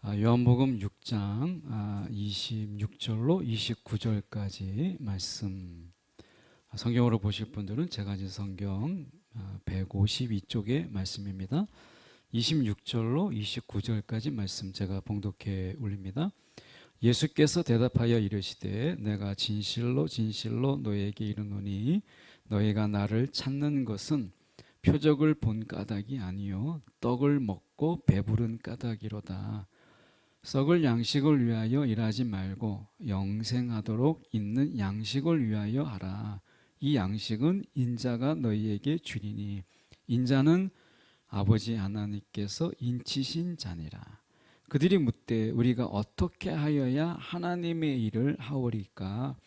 요한복음 6장 26절로 29절까지 말씀, 성경으로 보실 분들은 제가 가진 성경 152쪽의 말씀입니다. 26절로 29절까지 말씀 제가 봉독해 올립니다. 예수께서 대답하여 이르시되 내가 진실로 진실로 너희에게 이르노니 너희가 나를 찾는 것은 표적을 본 까닭이 아니요 떡을 먹고 배부른 까닭이로다. 썩을 양식을 위하여 일하지 말고 영생하도록 있는 양식을 위하여 하라. 이 양식은 인자가 너희에게 주리니 인자는 아버지 하나님께서 인치신 자니라. 그들이 묻되 우리가 어떻게 하여야 하나님의 일을 하오리까?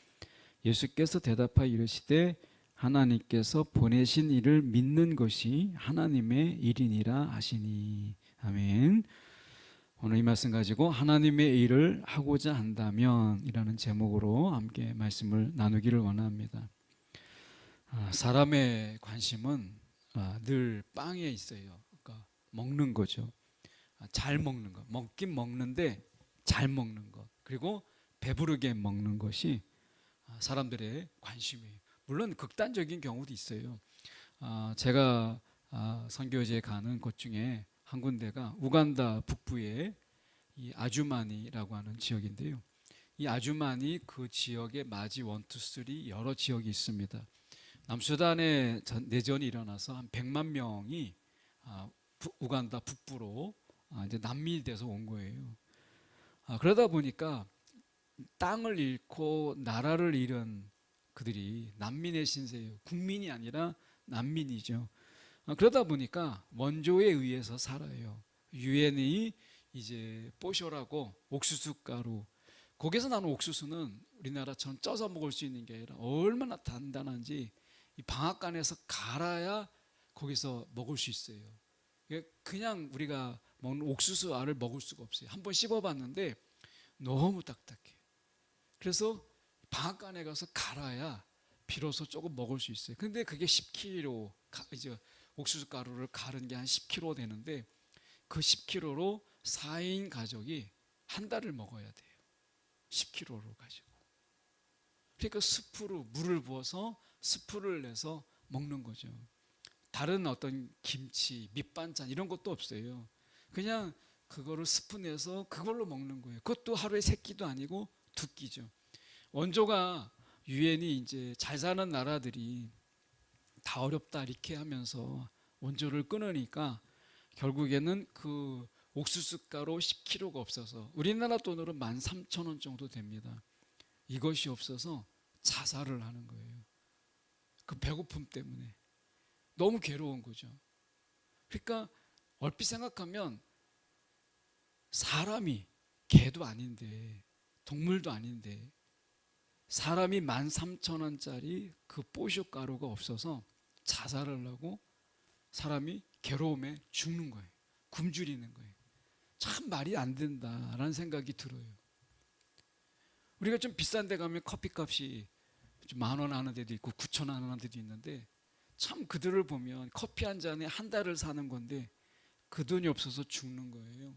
예수께서 대답하여 이르시되 하나님께서 보내신 이를 믿는 것이 하나님의 일이니라 하시니. 아멘. 오늘 이 말씀 가지고 하나님의 일을 하고자 한다면 이라는 제목으로 함께 말씀을 나누기를 원합니다. 사람의 관심은 늘 빵에 있어요. 그러니까 먹는 거죠. 잘 먹는 것, 먹긴 먹는데 잘 먹는 것, 그리고 배부르게 먹는 것이 사람들의 관심이에요. 물론 극단적인 경우도 있어요. 제가 선교지에 가는 곳 중에 한 군데가 우간다 북부의 이 아주마니라고 하는 지역인데요. 이 아주마니 그 지역에 마지 1, 2, 3 여러 지역이 있습니다. 남수단에 내전이 일어나서 한 100만 명이 우간다 북부로 이제 난민이 돼서 온 거예요. 그러다 보니까 땅을 잃고 나라를 잃은 그들이 난민의 신세예요. 국민이 아니라 난민이죠. 그러다 보니까 원조에 의해서 살아요. 유엔이 이제 뽀쇼라고 옥수수 가루, 거기서 나는 옥수수는 우리나라처럼 쪄서 먹을 수 있는 게 아니라 얼마나 단단한지 이 방앗간에서 갈아야 거기서 먹을 수 있어요. 그냥 우리가 먹는 옥수수 알을 먹을 수가 없어요. 한번 씹어봤는데 너무 딱딱해요. 그래서 방앗간에 가서 갈아야 비로소 조금 먹을 수 있어요. 근데 그게 10kg, 이제 옥수수 가루를 갈은 게 한 10kg 되는데 그 10kg로 4인 가족이 한 달을 먹어야 돼요. 10kg로 가지고. 그러니까 스프로 물을 부어서 스프를 내서 먹는 거죠. 다른 어떤 김치, 밑반찬 이런 것도 없어요. 그냥 그거를 스프 내서 그걸로 먹는 거예요. 그것도 하루에 3끼도 아니고 2끼죠. 원조가 유엔이 이제 잘 사는 나라들이 다 어렵다 이렇게 하면서 원조를 끊으니까 결국에는 그 옥수수가루 10kg가 없어서 우리나라 돈으로 13,000원 정도 됩니다. 이것이 없어서 자살을 하는 거예요. 그 배고픔 때문에 너무 괴로운 거죠. 그러니까 얼핏 생각하면 사람이 개도 아닌데 동물도 아닌데 사람이 13,000원짜리 그 뽀쇼 가루가 없어서 자살을 하고 사람이 괴로움에 죽는 거예요. 굶주리는 거예요. 참 말이 안 된다라는 생각이 들어요. 우리가 좀 비싼 데 가면 커피값이 좀 10,000원 하는 데도 있고 9,000원 하는 데도 있는데 참 그들을 보면 커피 한 잔에 한 달을 사는 건데 그 돈이 없어서 죽는 거예요.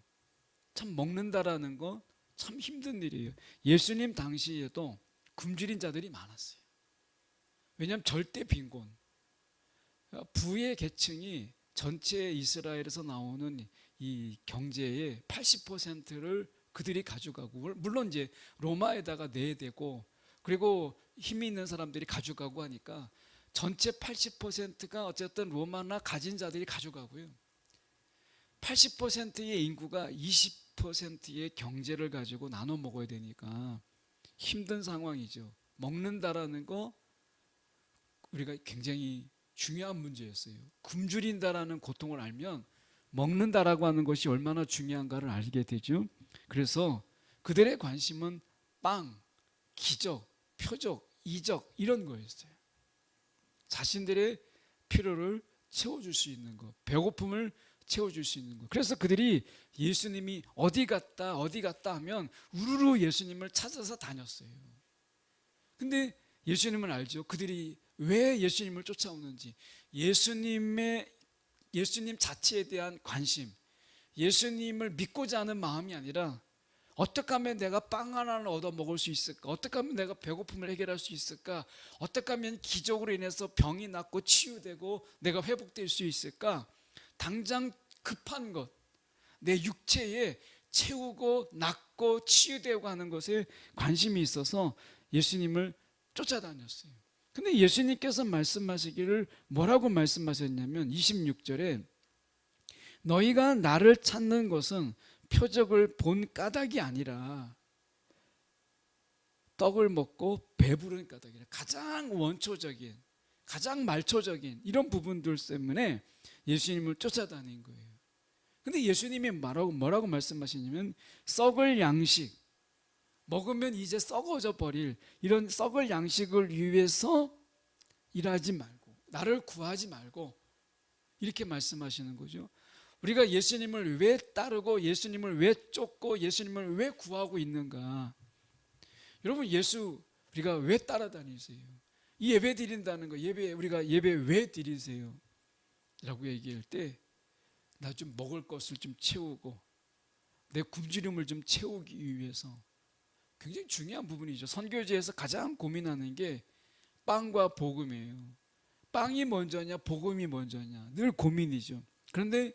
참 먹는다라는 건 참 힘든 일이에요. 예수님 당시에도 굶주린 자들이 많았어요. 왜냐하면 절대 빈곤, 부의 계층이 전체 이스라엘에서 나오는 이 경제의 80%를 그들이 가져가고, 물론 이제 로마에다가 내야 되고 그리고 힘이 있는 사람들이 가져가고 하니까 전체 80%가 어쨌든 로마나 가진 자들이 가져가고요. 80%의 인구가 20%의 경제를 가지고 나눠 먹어야 되니까 힘든 상황이죠. 먹는다라는 거 우리가 굉장히 중요한 문제였어요. 굶주린다라는 고통을 알면 먹는다라고 하는 것이 얼마나 중요한가를 알게 되죠. 그래서 그들의 관심은 빵, 기적, 표적, 이적 이런 거였어요. 자신들의 필요를 채워줄 수 있는 것, 배고픔을 채워줄 수 있는 것. 그래서 그들이 예수님이 어디 갔다 하면 우르르 예수님을 찾아서 다녔어요. 근데 예수님은 알죠. 그들이 왜 예수님을 쫓아오는지. 예수님 자체에 대한 관심, 예수님을 믿고자 하는 마음이 아니라 어떻게 하면 내가 빵 하나를 얻어 먹을 수 있을까? 어떻게 하면 내가 배고픔을 해결할 수 있을까? 어떻게 하면 기적으로 인해서 병이 낫고 치유되고 내가 회복될 수 있을까? 당장 급한 것, 내 육체에 채우고 낫고 치유되고 하는 것에 관심이 있어서 예수님을 쫓아다녔어요. 근데 예수님께서 말씀하시기를 뭐라고 말씀하셨냐면 26절에 너희가 나를 찾는 것은 표적을 본 까닭이 아니라 떡을 먹고 배부른 까닭이라. 가장 원초적인, 가장 말초적인 이런 부분들 때문에 예수님을 쫓아다닌 거예요. 근데 예수님이 뭐라고 말씀하시냐면 썩을 양식, 먹으면 이제 썩어져 버릴 이런 썩을 양식을 위해서 일하지 말고 나를 구하지 말고 이렇게 말씀하시는 거죠. 우리가 예수님을 왜 따르고 예수님을 왜 쫓고 예수님을 왜 구하고 있는가? 여러분, 예수 우리가 왜 따라다니세요? 이 예배 드린다는 거, 우리가 예배 왜 드리세요? 라고 얘기할 때 나 좀 먹을 것을 좀 채우고 내 굶주림을 좀 채우기 위해서 굉장히 중요한 부분이죠. 선교지에서 가장 고민하는 게 빵과 복음이에요. 빵이 먼저냐 복음이 먼저냐 늘 고민이죠. 그런데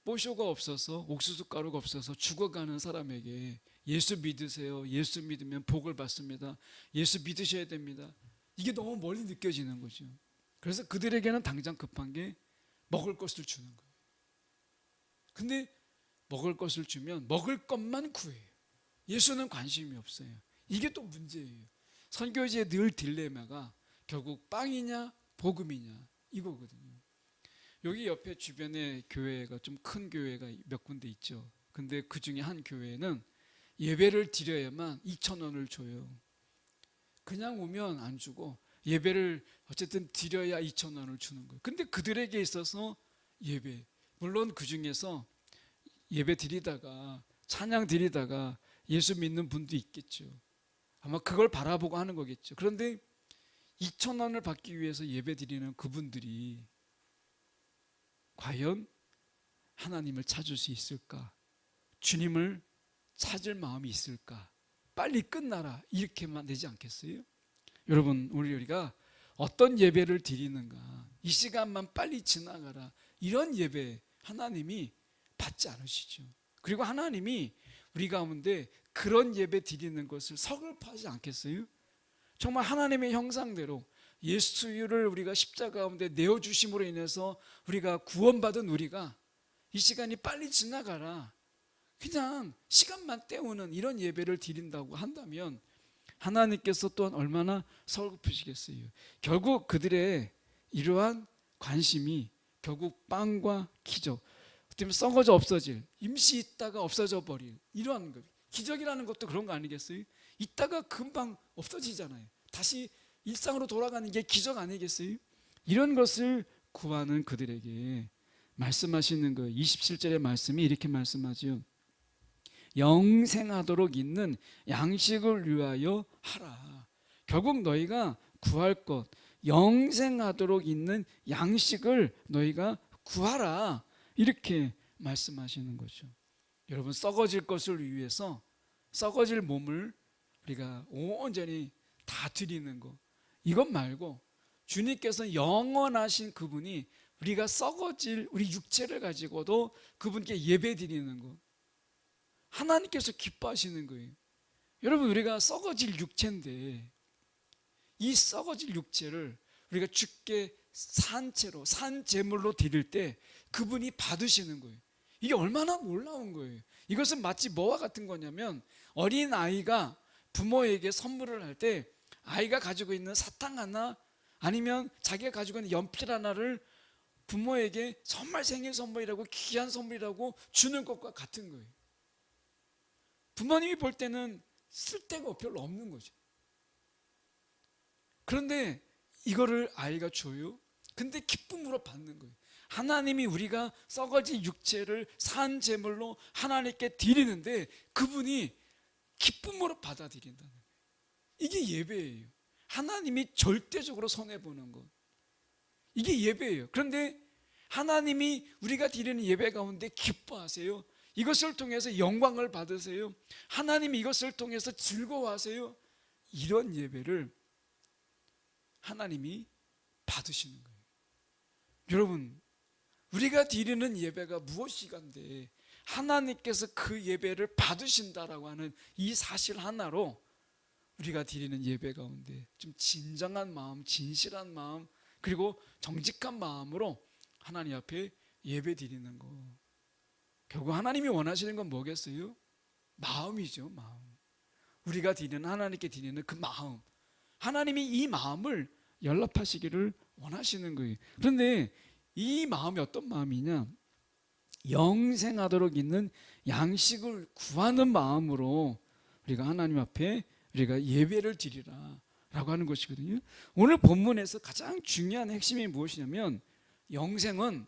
뽀쇼가 없어서 옥수수 가루가 없어서 죽어가는 사람에게 예수 믿으세요. 예수 믿으면 복을 받습니다. 예수 믿으셔야 됩니다. 이게 너무 멀리 느껴지는 거죠. 그래서 그들에게는 당장 급한 게 먹을 것을 주는 거예요. 근데 먹을 것을 주면 먹을 것만 구해요. 예수는 관심이 없어요. 이게 또 문제예요. 선교지의 늘 딜레마가 결국 빵이냐 복음이냐 이거거든요. 여기 옆에 주변에 교회가 좀 큰 교회가 몇 군데 있죠. 근데 그 중에 한 교회는 예배를 드려야만 2,000원을 줘요. 그냥 오면 안 주고 예배를 어쨌든 드려야 2,000원을 주는 거예요. 근데 그들에게 있어서 예배, 물론 그 중에서 예배 드리다가 찬양 드리다가 예수 믿는 분도 있겠죠. 아마 그걸 바라보고 하는 거겠죠. 그런데 2,000원을 받기 위해서 예배 드리는 그분들이 과연 하나님을 찾을 수 있을까? 주님을 찾을 마음이 있을까? 빨리 끝나라 이렇게만 되지 않겠어요? 여러분, 우리가 어떤 예배를 드리는가? 이 시간만 빨리 지나가라 이런 예배 하나님이 받지 않으시죠. 그리고 하나님이 우리 가운데 그런 예배 드리는 것을 서글퍼하지 않겠어요? 정말 하나님의 형상대로 예수를 우리가 십자가 가운데 내어주심으로 인해서 우리가 구원받은 우리가 이 시간이 빨리 지나가라 그냥 시간만 때우는 이런 예배를 드린다고 한다면 하나님께서 또한 얼마나 서글프시겠어요. 결국 그들의 이러한 관심이 결국 빵과 기적, 어떻게 보면 썩어져 없어질, 임시 있다가 없어져 버릴 이러한 것. 기적이라는 것도 그런 거 아니겠어요? 있다가 금방 없어지잖아요. 다시 일상으로 돌아가는 게 기적 아니겠어요? 이런 것을 구하는 그들에게 말씀하시는 거예요. 27절의 말씀이 이렇게 말씀하죠. 영생하도록 있는 양식을 위하여 하라. 결국 너희가 구할 것, 영생하도록 있는 양식을 너희가 구하라. 이렇게 말씀하시는 거죠. 여러분, 썩어질 것을 위해서 썩어질 몸을 우리가 온전히 다 드리는 거, 이것 말고 주님께서 영원하신 그분이 우리가 썩어질 우리 육체를 가지고도 그분께 예배 드리는 것, 하나님께서 기뻐하시는 거예요. 여러분, 우리가 썩어질 육체인데 이 썩어질 육체를 우리가 주께 산 채로, 산 제물로 드릴 때 그분이 받으시는 거예요. 이게 얼마나 놀라운 거예요. 이것은 마치 뭐와 같은 거냐면 어린 아이가 부모에게 선물을 할 때 아이가 가지고 있는 사탕 하나 아니면 자기가 가지고 있는 연필 하나를 부모에게 정말 생일 선물이라고 귀한 선물이라고 주는 것과 같은 거예요. 부모님이 볼 때는 쓸데가 별로 없는 거죠. 그런데 이거를 아이가 줘요. 근데 기쁨으로 받는 거예요. 하나님이 우리가 썩어진 육체를 산 제물로 하나님께 드리는데 그분이 기쁨으로 받아들인다는 거예요. 이게 예배예요. 하나님이 절대적으로 손해보는 것, 이게 예배예요. 그런데 하나님이 우리가 드리는 예배 가운데 기뻐하세요. 이것을 통해서 영광을 받으세요. 하나님이 이것을 통해서 즐거워하세요. 이런 예배를 하나님이 받으시는 거예요. 여러분, 우리가 드리는 예배가 무엇이간데 하나님께서 그 예배를 받으신다라고 하는 이 사실 하나로 우리가 드리는 예배 가운데 좀 진정한 마음, 진실한 마음, 그리고 정직한 마음으로 하나님 앞에 예배 드리는 거. 결국 하나님이 원하시는 건 뭐겠어요? 마음이죠, 마음. 우리가 드리는, 하나님께 드리는 그 마음. 하나님이 이 마음을 연락하시기를 원하시는 거예요. 그런데 이 마음이 어떤 마음이냐? 영생하도록 있는 양식을 구하는 마음으로 우리가 하나님 앞에 우리가 예배를 드리라 라고 하는 것이거든요. 오늘 본문에서 가장 중요한 핵심이 무엇이냐면 영생은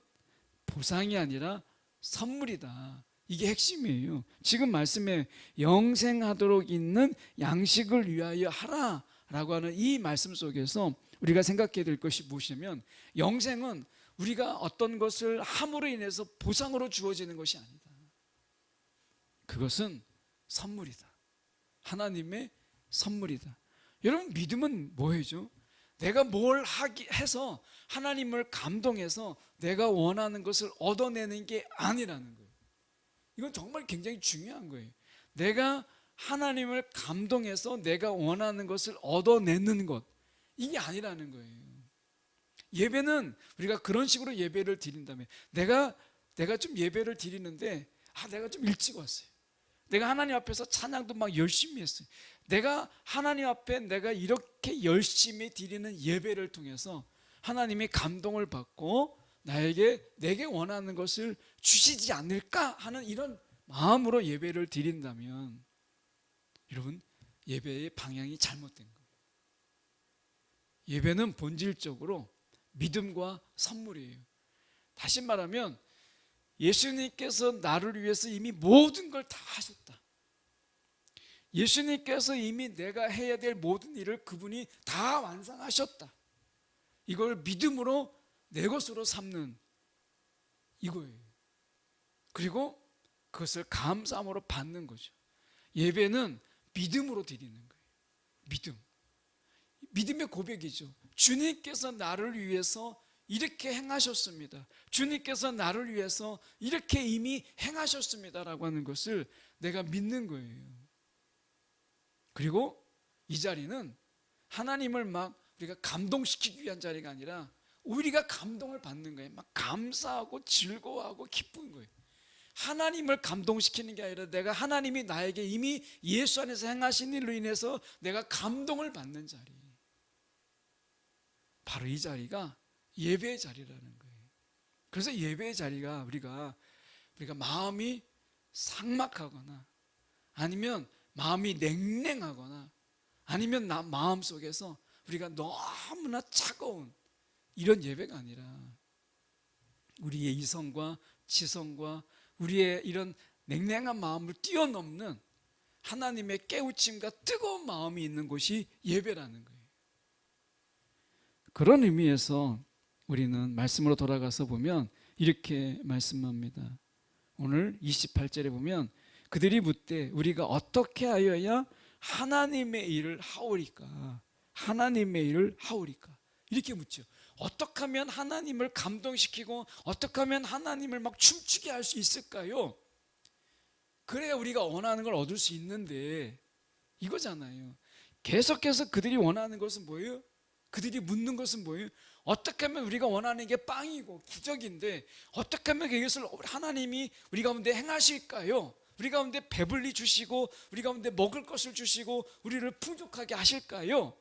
보상이 아니라 선물이다. 이게 핵심이에요. 지금 말씀에 영생하도록 있는 양식을 위하여 하라 라고 하는 이 말씀 속에서 우리가 생각해야 될 것이 무엇이냐면 영생은 우리가 어떤 것을 함으로 인해서 보상으로 주어지는 것이 아니다. 그것은 선물이다. 하나님의 선물이다. 여러분, 믿음은 뭐예요? 내가 뭘 해서 하나님을 감동해서 내가 원하는 것을 얻어내는 게 아니라는 거예요. 이건 정말 굉장히 중요한 거예요. 내가 하나님을 감동해서 내가 원하는 것을 얻어내는 것, 이게 아니라는 거예요. 예배는 우리가 그런 식으로 예배를 드린다면 내가 좀 예배를 드리는데 내가 좀 일찍 왔어요. 내가 하나님 앞에서 찬양도 막 열심히 했어요. 내가 하나님 앞에 내가 이렇게 열심히 드리는 예배를 통해서 하나님이 감동을 받고 내게 원하는 것을 주시지 않을까 하는 이런 마음으로 예배를 드린다면 여러분, 예배의 방향이 잘못된 거예요. 예배는 본질적으로 믿음과 선물이에요. 다시 말하면 예수님께서 나를 위해서 이미 모든 걸 다 하셨다. 예수님께서 이미 내가 해야 될 모든 일을 그분이 다 완성하셨다. 이걸 믿음으로 내 것으로 삼는 이거예요. 그리고 그것을 감사함으로 받는 거죠. 예배는 믿음으로 드리는 거예요. 믿음의 고백이죠. 주님께서 나를 위해서 이렇게 행하셨습니다. 주님께서 나를 위해서 이렇게 이미 행하셨습니다라고 하는 것을 내가 믿는 거예요. 그리고 이 자리는 하나님을 막 우리가 감동시키기 위한 자리가 아니라 우리가 감동을 받는 거예요. 막 감사하고 즐거워하고 기쁜 거예요. 하나님을 감동시키는 게 아니라 내가 하나님이 나에게 이미 예수 안에서 행하신 일로 인해서 내가 감동을 받는 자리. 바로 이 자리가 예배의 자리라는 거예요. 그래서 예배의 자리가 우리가 마음이 삭막하거나 아니면 마음이 냉랭하거나 아니면 마음 속에서 우리가 너무나 차가운 이런 예배가 아니라 우리의 이성과 지성과 우리의 이런 냉랭한 마음을 뛰어넘는 하나님의 깨우침과 뜨거운 마음이 있는 곳이 예배라는 거예요. 그런 의미에서 우리는 말씀으로 돌아가서 보면 이렇게 말씀합니다. 오늘 28절에 보면 그들이 묻되 우리가 어떻게 하여야 하나님의 일을 하오리까? 하나님의 일을 하오리까? 이렇게 묻죠. 어떻게 하면 하나님을 감동시키고 어떻게 하면 하나님을 막 춤추게 할 수 있을까요? 그래야 우리가 원하는 걸 얻을 수 있는데 이거잖아요. 계속해서 그들이 원하는 것은 뭐예요? 그들이 묻는 것은 뭐예요? 어떻게 하면 우리가 원하는 게 빵이고 기적인데 어떻게 하면 이것을 하나님이 우리 가운데 행하실까요? 우리 가운데 배불리 주시고 우리 가운데 먹을 것을 주시고 우리를 풍족하게 하실까요?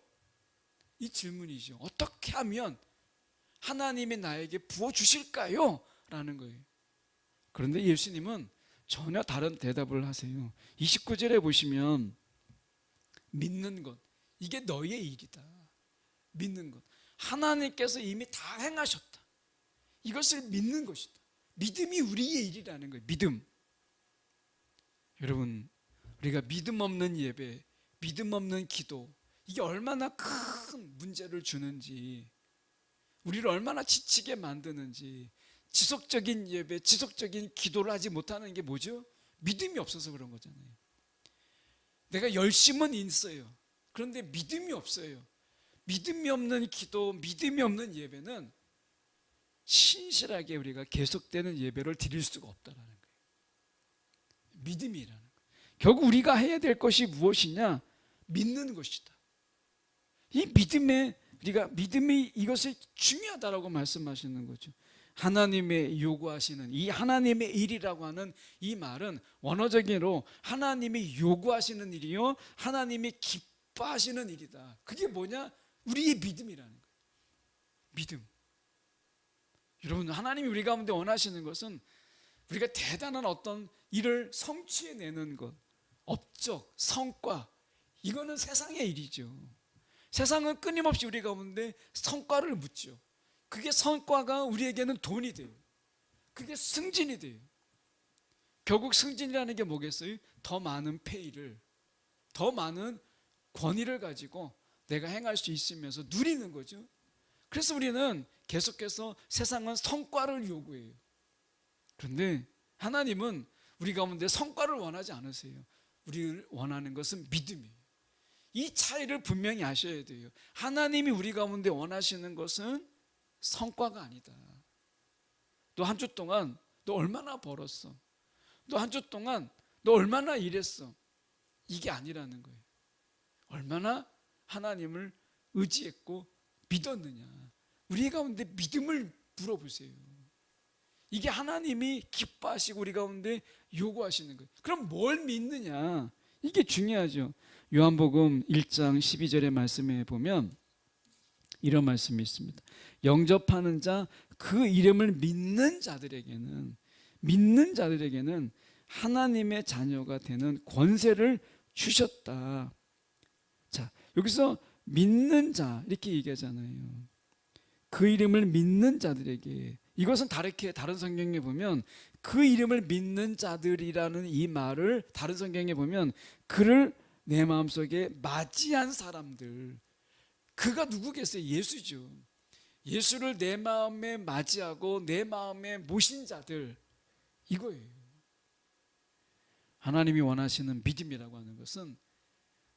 이 질문이죠. 어떻게 하면 하나님이 나에게 부어주실까요? 라는 거예요. 그런데 예수님은 전혀 다른 대답을 하세요. 29절에 보시면 믿는 것, 이게 너의 일이다. 믿는 것, 하나님께서 이미 다 행하셨다. 이것을 믿는 것이다. 믿음이 우리의 일이라는 거예요. 믿음. 여러분, 우리가 믿음 없는 예배, 믿음 없는 기도, 이게 얼마나 큰 문제를 주는지, 우리를 얼마나 지치게 만드는지 지속적인 예배, 지속적인 기도를 하지 못하는 게 뭐죠? 믿음이 없어서 그런 거잖아요. 내가 열심은 있어요. 그런데 믿음이 없어요. 믿음이 없는 기도, 믿음이 없는 예배는 신실하게 우리가 계속되는 예배를 드릴 수가 없다는 거예요. 믿음이라는 거예요. 결국 우리가 해야 될 것이 무엇이냐? 믿는 것이다. 이 믿음이 이것이 중요하다라고 말씀하시는 거죠. 하나님의 요구하시는 이 하나님의 일이라고 하는 이 말은 원어적으로 하나님이 요구하시는 일이요, 하나님이 기뻐하시는 일이다. 그게 뭐냐? 우리의 믿음이라는 거예요. 믿음. 여러분, 하나님이 우리 가운데 원하시는 것은 우리가 대단한 어떤 일을 성취해내는 것, 업적, 성과, 이거는 세상의 일이죠. 세상은 끊임없이 우리 가운데 성과를 묻죠. 그게 성과가 우리에게는 돈이 돼요. 그게 승진이 돼요. 결국 승진이라는 게 뭐겠어요? 더 많은 페이를, 더 많은 권위를 가지고 내가 행할 수 있으면서 누리는 거죠. 그래서 우리는 계속해서 세상은 성과를 요구해요. 그런데 하나님은 우리 가운데 성과를 원하지 않으세요. 우리를 원하는 것은 믿음이에요. 이 차이를 분명히 아셔야 돼요. 하나님이 우리 가운데 원하시는 것은 성과가 아니다. 너 한 주 동안 너 얼마나 벌었어? 너 한 주 동안 너 얼마나 일했어? 이게 아니라는 거예요. 얼마나 하나님을 의지했고 믿었느냐. 우리 가운데 믿음을 물어보세요. 이게 하나님이 기뻐하시고 우리 가운데 요구하시는 거예요. 그럼 뭘 믿느냐? 이게 중요하죠. 요한복음 1장 12절의 말씀에 보면 이런 말씀이 있습니다. 영접하는 자, 그 이름을 믿는 자들에게는 하나님의 자녀가 되는 권세를 주셨다. 자, 여기서 믿는 자 이렇게 얘기하잖아요. 그 이름을 믿는 자들에게, 이것은 다른 성경에 보면 그 이름을 믿는 자들이라는 이 말을 다른 성경에 보면 그를 내 마음속에 맞이한 사람들, 그가 누구겠어요? 예수죠. 예수를 내 마음에 맞이하고 내 마음에 모신 자들, 이거예요. 하나님이 원하시는 믿음이라고 하는 것은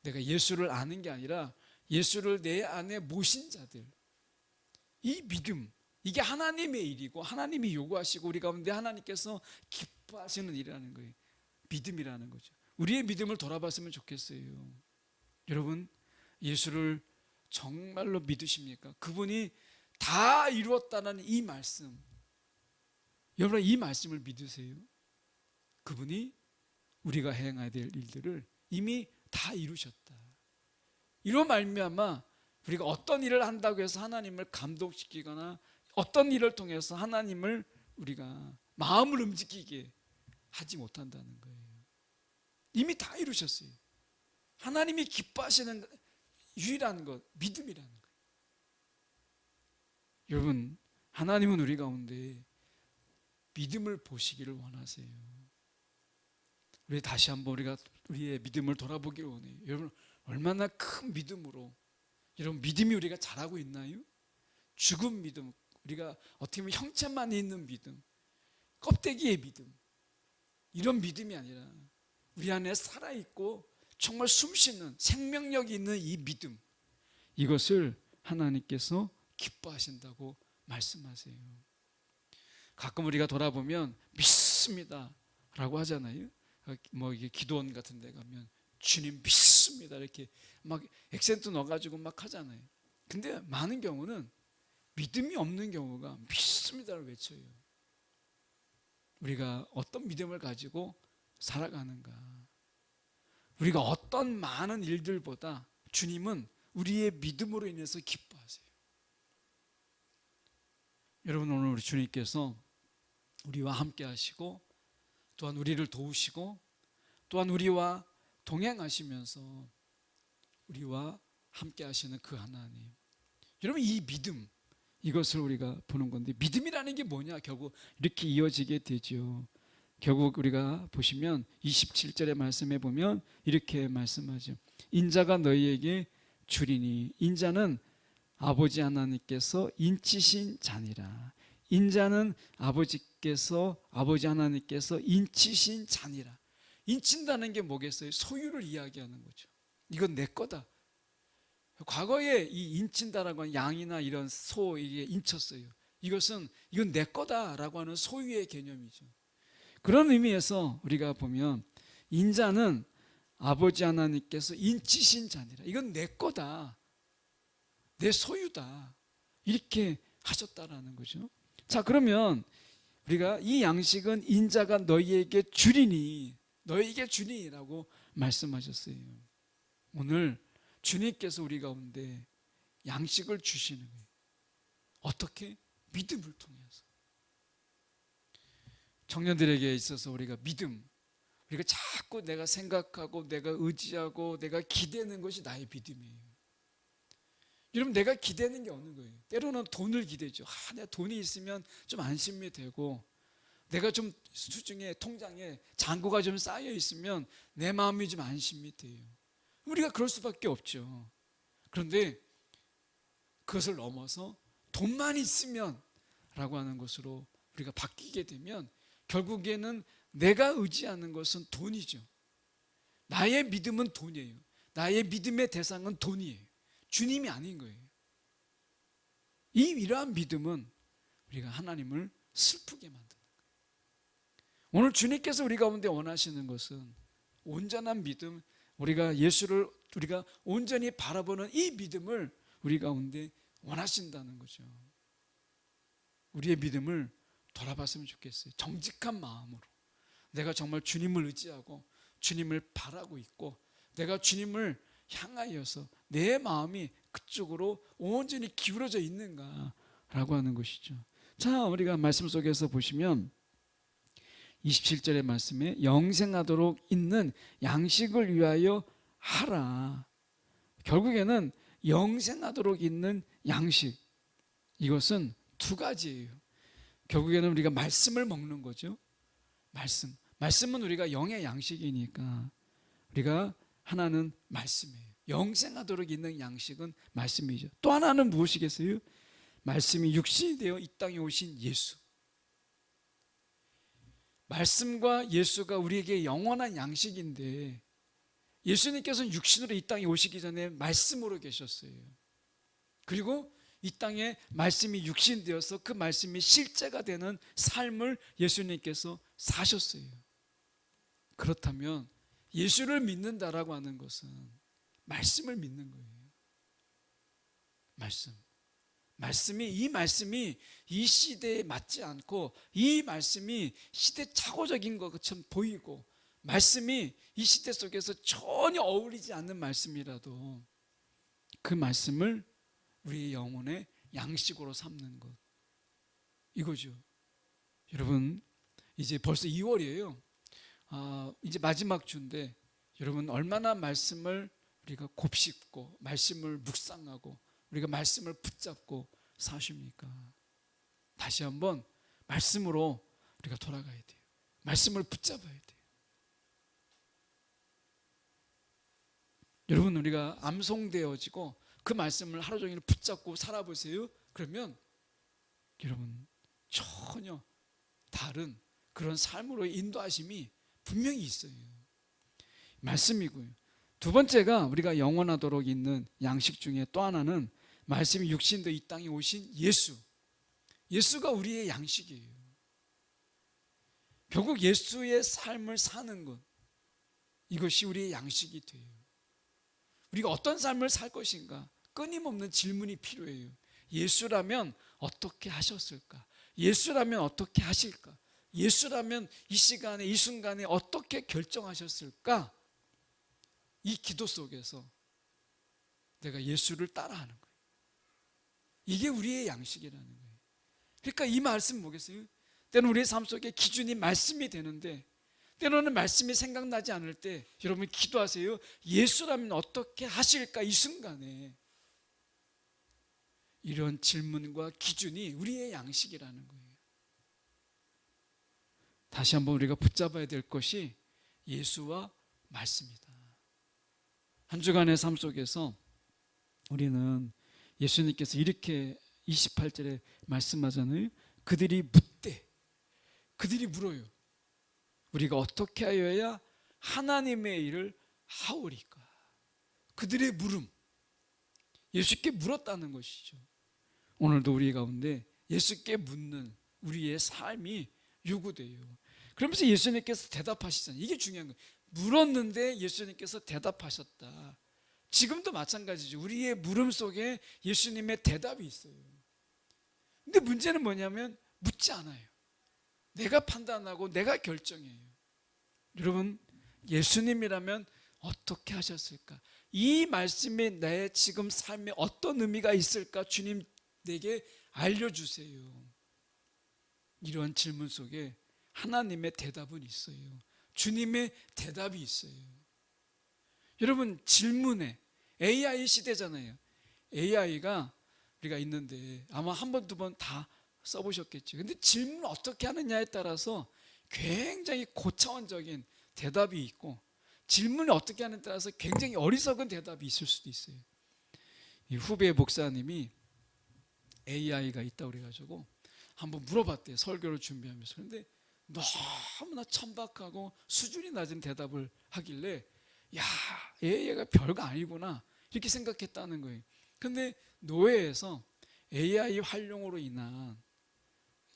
내가 예수를 아는 게 아니라 예수를 내 안에 모신 자들, 이 믿음, 이게 하나님의 일이고 하나님이 요구하시고 우리 가운데 하나님께서 기뻐하시는 일이라는 거예요. 믿음이라는 거죠. 우리의 믿음을 돌아봤으면 좋겠어요. 여러분, 예수를 정말로 믿으십니까? 그분이 다 이루었다는 이 말씀, 여러분 이 말씀을 믿으세요? 그분이 우리가 행해야 될 일들을 이미 다 이루셨다. 이로 말미암아 우리가 어떤 일을 한다고 해서 하나님을 감동시키거나 어떤 일을 통해서 하나님을 우리가 마음을 움직이게 하지 못한다는 거예요. 이미 다 이루셨어요. 하나님이 기뻐하시는 유일한 것, 믿음이라는 거예요. 여러분, 하나님은 우리 가운데 믿음을 보시기를 원하세요. 우리 다시 한번 우리의 믿음을 돌아보기를 원해요. 여러분, 얼마나 큰 믿음으로, 여러분 믿음이 우리가 잘하고 있나요? 죽은 믿음, 우리가 어떻게 보면 형체만 있는 믿음, 껍데기의 믿음, 이런 믿음이 아니라 우리 안에 살아있고 정말 숨쉬는 생명력이 있는 이 믿음, 이것을 하나님께서 기뻐하신다고 말씀하세요. 가끔 우리가 돌아보면 믿습니다 라고 하잖아요. 이게 기도원 같은 데 가면 주님 믿습니다 이렇게 막 액센트 넣어가지고 막 하잖아요. 근데 많은 경우는 믿음이 없는 경우가 믿습니다를 외쳐요. 우리가 어떤 믿음을 가지고 살아가는가, 우리가 어떤 많은 일들보다 주님은 우리의 믿음으로 인해서 기뻐하세요. 여러분, 오늘 우리 주님께서 우리와 함께 하시고 또한 우리를 도우시고 또한 우리와 동행하시면서 우리와 함께 하시는 그 하나님, 여러분 이 믿음, 이것을 우리가 보는 건데, 믿음이라는 게 뭐냐? 결국 이렇게 이어지게 되죠. 결국 우리가 보시면 27절의 말씀에 보면 이렇게 말씀하죠. 인자가 너희에게 주리니, 인자는 아버지 하나님께서 인치신 자니라. 인자는 아버지 하나님께서 인치신 자니라. 인친다는 게 뭐겠어요? 소유를 이야기하는 거죠. 이건 내 거다. 과거에 이 인친다라고 하는 양이나 이런 소, 이게 인쳤어요. 이건 내 거다라고 하는 소유의 개념이죠. 그런 의미에서 우리가 보면 인자는 아버지 하나님께서 인치신 자니라. 이건 내 거다. 내 소유다. 이렇게 하셨다라는 거죠. 자, 그러면 우리가 이 양식은 인자가 너희에게 주니라고 말씀하셨어요. 오늘 주님께서 우리 가운데 양식을 주시는 거예요. 어떻게? 믿음을 통해서. 청년들에게 있어서 우리가 우리가 자꾸 내가 생각하고 내가 의지하고 내가 기대는 것이 나의 믿음이에요. 여러분, 내가 기대는 게 어느 거예요? 때로는 돈을 기대죠. 내가 돈이 있으면 좀 안심이 되고, 내가 좀 수중에 통장에 잔고가 좀 쌓여 있으면 내 마음이 좀 안심이 돼요. 우리가 그럴 수밖에 없죠. 그런데 그것을 넘어서 돈만 있으면 라고 하는 것으로 우리가 바뀌게 되면 결국에는 내가 의지하는 것은 돈이죠. 나의 믿음은 돈이에요. 나의 믿음의 대상은 돈이에요. 주님이 아닌 거예요. 이러한 믿음은 우리가 하나님을 슬프게 만드는 거예요. 오늘 주님께서 우리 가운데 원하시는 것은 온전한 믿음, 우리가 예수를 우리가 온전히 바라보는 이 믿음을 우리 가운데 원하신다는 거죠. 우리의 믿음을 돌아봤으면 좋겠어요. 정직한 마음으로 내가 정말 주님을 의지하고 주님을 바라고 있고, 내가 주님을 향하여서 내 마음이 그쪽으로 온전히 기울어져 있는가라고 하는 것이죠. 자, 우리가 말씀 속에서 보시면 27절의 말씀에 영생하도록 있는 양식을 위하여 하라. 결국에는 영생하도록 있는 양식, 이것은 두 가지예요. 결국에는 우리가 말씀을 먹는 거죠. 말씀은 우리가 영의 양식이니까 우리가 하나는 말씀이에요. 영생하도록 있는 양식은 말씀이죠. 또 하나는 무엇이겠어요? 말씀이 육신이 되어 이 땅에 오신 예수. 말씀과 예수가 우리에게 영원한 양식인데, 예수님께서는 육신으로 이 땅에 오시기 전에 말씀으로 계셨어요. 그리고 이 땅에 말씀이 육신되어서 그 말씀이 실제가 되는 삶을 예수님께서 사셨어요. 그렇다면 예수를 믿는다라고 하는 것은 말씀을 믿는 거예요. 이 말씀이 이 시대에 맞지 않고, 이 말씀이 시대착오적인 것처럼 보이고, 말씀이 이 시대 속에서 전혀 어울리지 않는 말씀이라도 그 말씀을 우리의 영혼의 양식으로 삼는 것, 이거죠. 여러분, 이제 벌써 2월이에요. 이제 마지막 주인데 여러분, 얼마나 말씀을 우리가 곱씹고 말씀을 묵상하고 우리가 말씀을 붙잡고 사십니까? 다시 한번 말씀으로 우리가 돌아가야 돼요. 말씀을 붙잡아야 돼요. 여러분, 우리가 암송되어지고 그 말씀을 하루 종일 붙잡고 살아보세요. 그러면 여러분, 전혀 다른 그런 삶으로 인도하심이 분명히 있어요. 말씀이고요. 두 번째가 우리가 영원하도록 있는 양식 중에 또 하나는 말씀이 육신도 이 땅에 오신 예수. 예수가 우리의 양식이에요. 결국 예수의 삶을 사는 것, 이것이 우리의 양식이 돼요. 우리가 어떤 삶을 살 것인가? 끊임없는 질문이 필요해요. 예수라면 어떻게 하셨을까? 예수라면 어떻게 하실까? 예수라면 이 시간에 이 순간에 어떻게 결정하셨을까? 이 기도 속에서 내가 예수를 따라하는 거예요. 이게 우리의 양식이라는 거예요. 그러니까 이 말씀 뭐겠어요? 때로는 우리의 삶 속에 기준이 말씀이 되는데, 때로는 말씀이 생각나지 않을 때 여러분 기도하세요. 예수라면 어떻게 하실까? 이 순간에 이런 질문과 기준이 우리의 양식이라는 거예요. 다시 한번 우리가 붙잡아야 될 것이 예수와 말씀이다. 한 주간의 삶 속에서 우리는 예수님께서 이렇게 28절에 말씀하잖아요. 그들이 묻되, 그들이 물어요. 우리가 어떻게 하여야 하나님의 일을 하오리까? 그들의 물음, 예수께 물었다는 것이죠. 오늘도 우리 가운데 예수께 묻는 우리의 삶이 요구돼요. 그러면서 예수님께서 대답하시잖아요. 이게 중요한 거예요. 물었는데 예수님께서 대답하셨다. 지금도 마찬가지죠. 우리의 물음 속에 예수님의 대답이 있어요. 근데 문제는 뭐냐면 묻지 않아요. 내가 판단하고 내가 결정해요. 여러분, 예수님이라면 어떻게 하셨을까? 이 말씀이 내 지금 삶에 어떤 의미가 있을까? 주님, 내게 알려주세요. 이런 질문 속에 하나님의 대답은 있어요. 주님의 대답이 있어요. 여러분, 질문에, AI 시대잖아요. AI가 우리가 있는데 아마 한 번, 두 번 다 써보셨겠죠. 근데 질문을 어떻게 하느냐에 따라서 굉장히 고차원적인 대답이 있고, 질문을 어떻게 하느냐에 따라서 굉장히 어리석은 대답이 있을 수도 있어요. 이 후배 목사님이 AI가 있다고 그래가지고 한번 물어봤대요. 설교를 준비하면서. 그런데 너무나 천박하고 수준이 낮은 대답을 하길래, 야, AI가 별거 아니구나 이렇게 생각했다는 거예요. 근데 노회에서 AI 활용으로 인한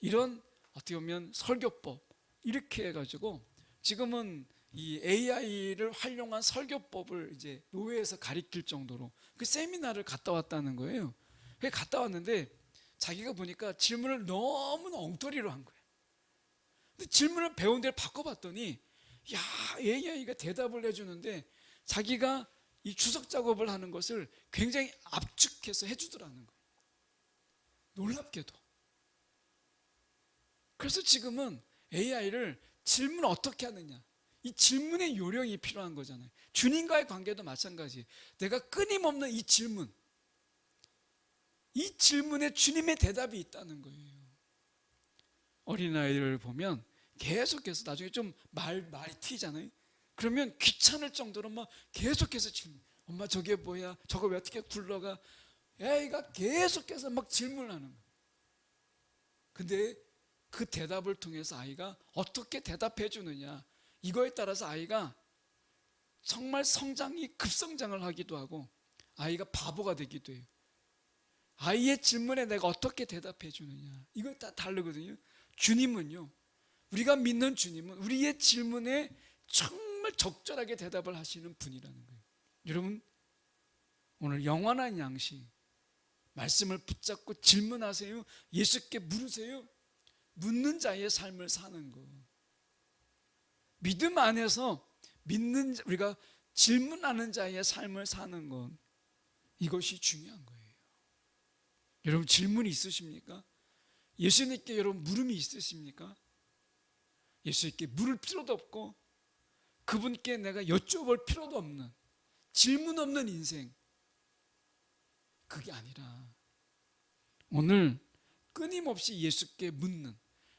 이런 어떻게 보면 설교법 이렇게 해가지고 지금은 이 AI를 활용한 설교법을 이제 노회에서 가르칠 정도로 그 세미나를 갔다 왔다는 거예요. 갔다 왔는데 자기가 보니까 질문을 너무나 엉터리로 한 거예요. 근데 질문을 배운 데를 바꿔봤더니, 야, AI가 대답을 해주는데 자기가 이 주석 작업을 하는 것을 굉장히 압축해서 해주더라는 거예요. 놀랍게도. 그래서 지금은 AI를 질문 어떻게 하느냐, 이 질문의 요령이 필요한 거잖아요. 주님과의 관계도 마찬가지예요. 내가 끊임없는 이 질문에 주님의 대답이 있다는 거예요. 어린아이를 보면 계속해서 나중에 좀 말이 튀잖아요. 그러면 귀찮을 정도로 막 계속해서 질문. 엄마 저게 뭐야? 저거 왜 어떻게 굴러가? 애가 계속해서 막 질문을 하는 거예요. 근데 그 대답을 통해서 아이가 어떻게 대답해 주느냐, 이거에 따라서 아이가 정말 성장이 급성장을 하기도 하고 아이가 바보가 되기도 해요. 아이의 질문에 내가 어떻게 대답해 주느냐, 이거 다 다르거든요. 주님은요, 우리가 믿는 주님은 우리의 질문에 정말 적절하게 대답을 하시는 분이라는 거예요. 여러분, 오늘 영원한 양식 말씀을 붙잡고 질문하세요. 예수께 물으세요. 묻는 자의 삶을 사는 것. 믿음 안에서 우리가 질문하는 자의 삶을 사는 것, 이것이 중요한 거예요. 여러분, 질문이 있으십니까? 예수님께 여러분 물음이 있으십니까? 예수님께 물을 필요도 없고 그분께 내가 여쭤볼 필요도 없는 질문 없는 인생, 그게 아니라 오늘 끊임없이 예수께 묻는,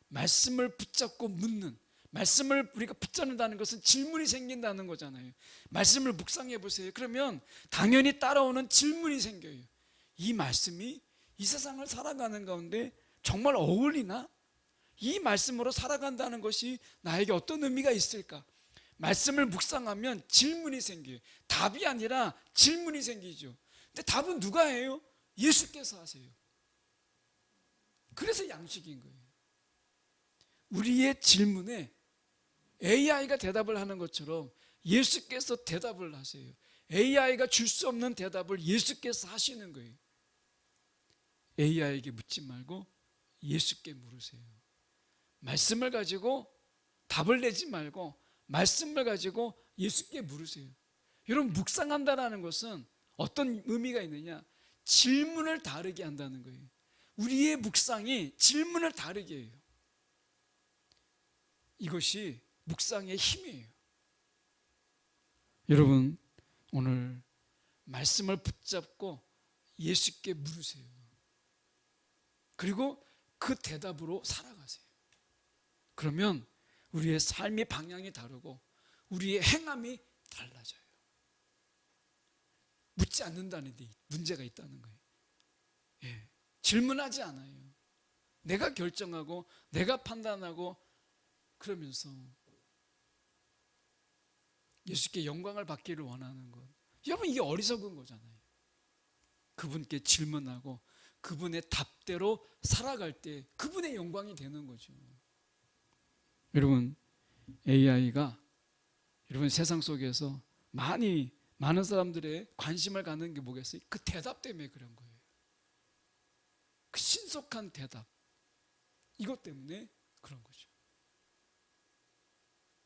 말씀을 붙잡고 묻는, 말씀을 우리가 붙잡는다는 것은 질문이 생긴다는 거잖아요. 말씀을 묵상해 보세요. 그러면 당연히 따라오는 질문이 생겨요. 이 말씀이 이 세상을 살아가는 가운데 정말 어울리나? 이 말씀으로 살아간다는 것이 나에게 어떤 의미가 있을까? 말씀을 묵상하면 질문이 생겨요. 답이 아니라 질문이 생기죠. 근데 답은 누가 해요? 예수께서 하세요. 그래서 양식인 거예요. 우리의 질문에 AI가 대답을 하는 것처럼 예수께서 대답을 하세요. AI가 줄 수 없는 대답을 예수께서 하시는 거예요. AI에게 묻지 말고 예수께 물으세요. 말씀을 가지고 답을 내지 말고 말씀을 가지고 예수께 물으세요. 여러분, 묵상한다는 것은 어떤 의미가 있느냐? 질문을 다르게 한다는 거예요. 우리의 묵상이 질문을 다르게 해요. 이것이 묵상의 힘이에요. 여러분, 오늘 말씀을 붙잡고 예수께 물으세요. 그리고 그 대답으로 살아가세요. 그러면 우리의 삶의 방향이 다르고 우리의 행함이 달라져요. 묻지 않는다는 데 문제가 있다는 거예요. 예, 질문하지 않아요. 내가 결정하고 내가 판단하고 그러면서 예수께 영광을 받기를 원하는 것. 여러분 이게 어리석은 거잖아요. 그분께 질문하고 그분의 답대로 살아갈 때 그분의 영광이 되는 거죠. 여러분 AI가 여러분 세상 속에서 많은 사람들의 관심을 갖는 게 뭐겠어요? 그 대답 때문에 그런 거예요. 그 신속한 대답. 이것 때문에 그런 거죠.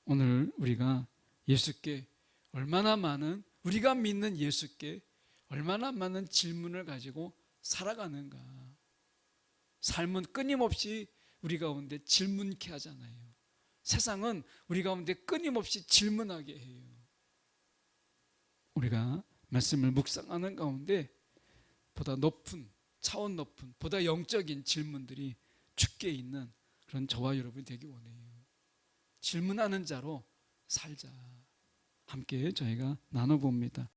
오늘 우리가 예수께 얼마나 많은, 우리가 믿는 예수께 얼마나 많은 질문을 가지고 살아가는가. 삶은 끊임없이 우리 가운데 질문케 하잖아요. 세상은 우리 가운데 끊임없이 질문하게 해요. 우리가 말씀을 묵상하는 가운데 보다 높은, 차원 높은, 보다 영적인 질문들이 주께 있는 그런 저와 여러분이 되기 원해요. 질문하는 자로 살자. 함께 저희가 나눠봅니다.